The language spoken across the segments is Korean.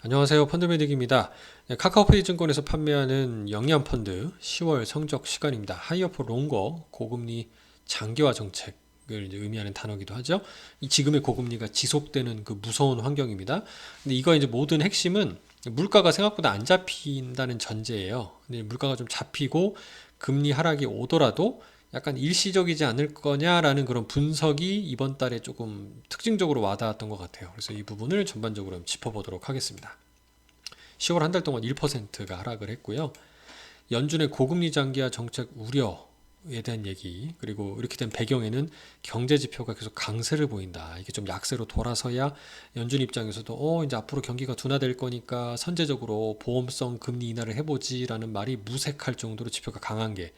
안녕하세요. 펀드메딕입니다. 네, 카카오페이 증권에서 판매하는 영리한 펀드 10월 성적 시간입니다. 하이어포 롱거 고금리 장기화 정책을 이제 의미하는 단어기도 하죠. 이 지금의 고금리가 지속되는 그 무서운 환경입니다. 근데 이거 이제 모든 핵심은 물가가 생각보다 안 잡힌다는 전제예요. 근데 물가가 좀 잡히고 금리 하락이 오더라도 약간 일시적이지 않을 거냐라는 그런 분석이 이번 달에 조금 특징적으로 와닿았던 것 같아요. 그래서 이 부분을 전반적으로 짚어보도록 하겠습니다. 10월 한 달 동안 1%가 하락을 했고요. 연준의 고금리 장기화 정책 우려에 대한 얘기, 그리고 이렇게 된 배경에는 경제 지표가 계속 강세를 보인다. 이게 좀 약세로 돌아서야 연준 입장에서도 이제 앞으로 경기가 둔화될 거니까 선제적으로 보험성 금리 인하를 해보지라는 말이 무색할 정도로 지표가 강한 게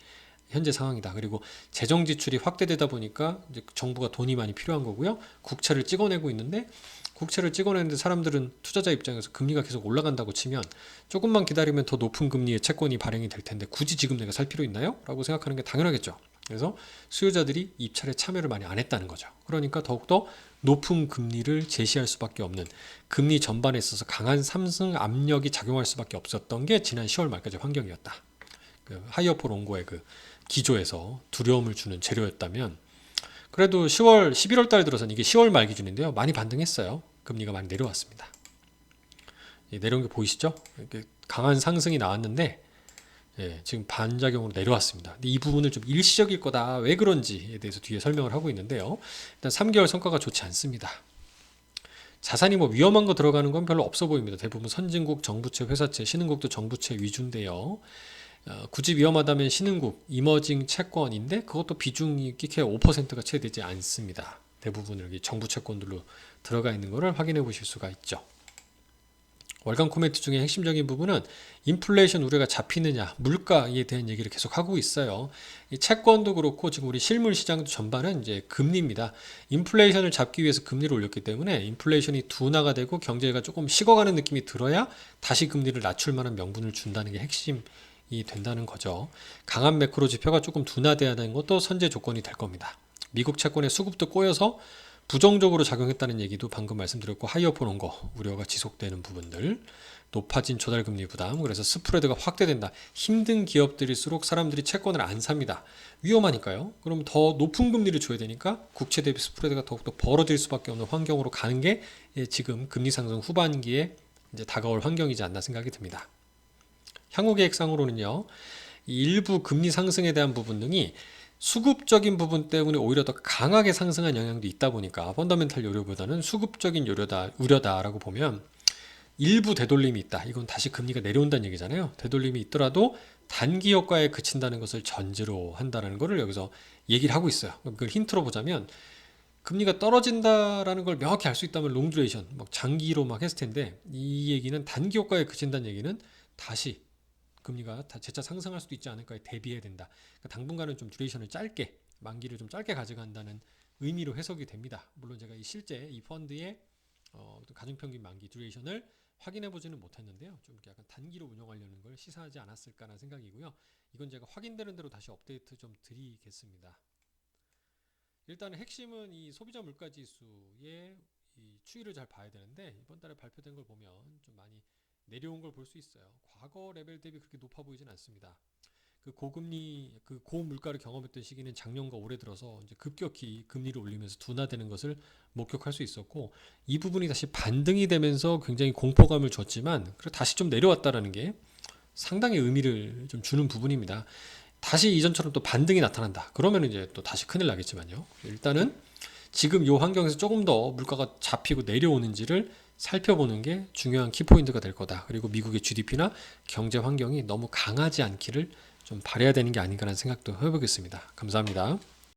현재 상황이다. 그리고 재정 지출이 확대되다 보니까 이제 정부가 돈이 많이 필요한 거고요. 국채를 찍어내고 있는데 국채를 찍어내는데 사람들은 투자자 입장에서 금리가 계속 올라간다고 치면 조금만 기다리면 더 높은 금리의 채권이 발행이 될 텐데 굳이 지금 내가 살 필요 있나요? 라고 생각하는 게 당연하겠죠. 그래서 수요자들이 입찰에 참여를 많이 안 했다는 거죠. 그러니까 더욱더 높은 금리를 제시할 수밖에 없는, 금리 전반에 있어서 강한 상승 압력이 작용할 수밖에 없었던 게 지난 10월 말까지 환경이었다. 그 하이어포 롱고의 그 기조에서 두려움을 주는 재료였다면, 그래도 11월 달 들어서는, 이게 10월 말 기준인데요, 많이 반등했어요. 금리가 많이 내려왔습니다. 내려온 게 보이시죠? 이렇게 강한 상승이 나왔는데 지금 반작용으로 내려왔습니다. 근데 이 부분을 좀 일시적일 거다, 왜 그런지에 대해서 뒤에 설명을 하고 있는데요. 일단 3개월 성과가 좋지 않습니다. 자산이 뭐 위험한 거 들어가는 건 별로 없어 보입니다. 대부분 선진국 정부채, 회사채, 신흥국도 정부채 위주인데요. 굳이 위험하다면 신흥국, 이머징 채권인데 그것도 비중이 끼케 5%가 채 되지 않습니다. 대부분 여기 정부 채권들로 들어가 있는 것을 확인해 보실 수가 있죠. 월간 코멘트 중에 핵심적인 부분은 인플레이션 우려가 잡히느냐, 물가에 대한 얘기를 계속 하고 있어요. 이 채권도 그렇고 지금 우리 실물 시장도 전반은 이제 금리입니다. 인플레이션을 잡기 위해서 금리를 올렸기 때문에 인플레이션이 둔화가 되고 경제가 조금 식어가는 느낌이 들어야 다시 금리를 낮출 만한 명분을 준다는 게 핵심이 된다는 거죠. 강한 매크로 지표가 조금 둔화돼야 되는 것도 선제 조건이 될 겁니다. 미국 채권의 수급도 꼬여서 부정적으로 작용했다는 얘기도 방금 말씀드렸고, 하이어포 롱거 우려가 지속되는 부분들, 높아진 조달금리 부담, 그래서 스프레드가 확대된다. 힘든 기업들일수록 사람들이 채권을 안 삽니다. 위험하니까요. 그럼 더 높은 금리를 줘야 되니까 국채 대비 스프레드가 더욱더 벌어질 수밖에 없는 환경으로 가는 게 지금 금리 상승 후반기에 이제 다가올 환경이지 않나 생각이 듭니다. 향후 계획상으로는요, 일부 금리 상승에 대한 부분 등이 수급적인 부분 때문에 오히려 더 강하게 상승한 영향도 있다 보니까 펀더멘탈 요료보다는 수급적인 우려다라고 보면, 일부 되돌림이 있다. 이건 다시 금리가 내려온다는 얘기잖아요. 되돌림이 있더라도 단기 효과에 그친다는 것을 전제로 한다는 것을 여기서 얘기를 하고 있어요. 그걸 힌트로 보자면, 금리가 떨어진다라는 걸 명확히 알 수 있다면 롱 듀레이션, 막 장기로 막 했을 텐데, 이 얘기는 단기 효과에 그친다는 얘기는 다시 금리가 재차 상승할 수도 있지 않을까에 대비해야 된다. 그러니까 당분간은 좀 듀레이션을 짧게, 만기를 좀 짧게 가져간다는 의미로 해석이 됩니다. 물론 제가 실제 이 펀드의 가중평균 만기 듀레이션을 확인해 보지는 못했는데요. 좀 약간 단기로 운영하려는 걸 시사하지 않았을까라는 생각이고요. 이건 제가 확인되는 대로 다시 업데이트 좀 드리겠습니다. 일단은 핵심은 이 소비자 물가 지수의 이 추이를 잘 봐야 되는데, 이번 달에 발표된 걸 보면 좀 많이 내려온 걸 볼 수 있어요. 과거 레벨 대비 그렇게 높아 보이진 않습니다. 그 고금리, 그 고물가를 경험했던 시기는 작년과 올해 들어서 이제 급격히 금리를 올리면서 둔화되는 것을 목격할 수 있었고, 이 부분이 다시 반등이 되면서 굉장히 공포감을 줬지만, 그리고 다시 좀 내려왔다라는 게 상당히 의미를 좀 주는 부분입니다. 다시 이전처럼 또 반등이 나타난다. 그러면 이제 또 다시 큰일 나겠지만요. 일단은 지금 이 환경에서 조금 더 물가가 잡히고 내려오는지를 살펴보는 게 중요한 키포인트가 될 거다. 그리고 미국의 GDP나 경제 환경이 너무 강하지 않기를 좀 바라야 되는 게 아닌가라는 생각도 해보겠습니다. 감사합니다.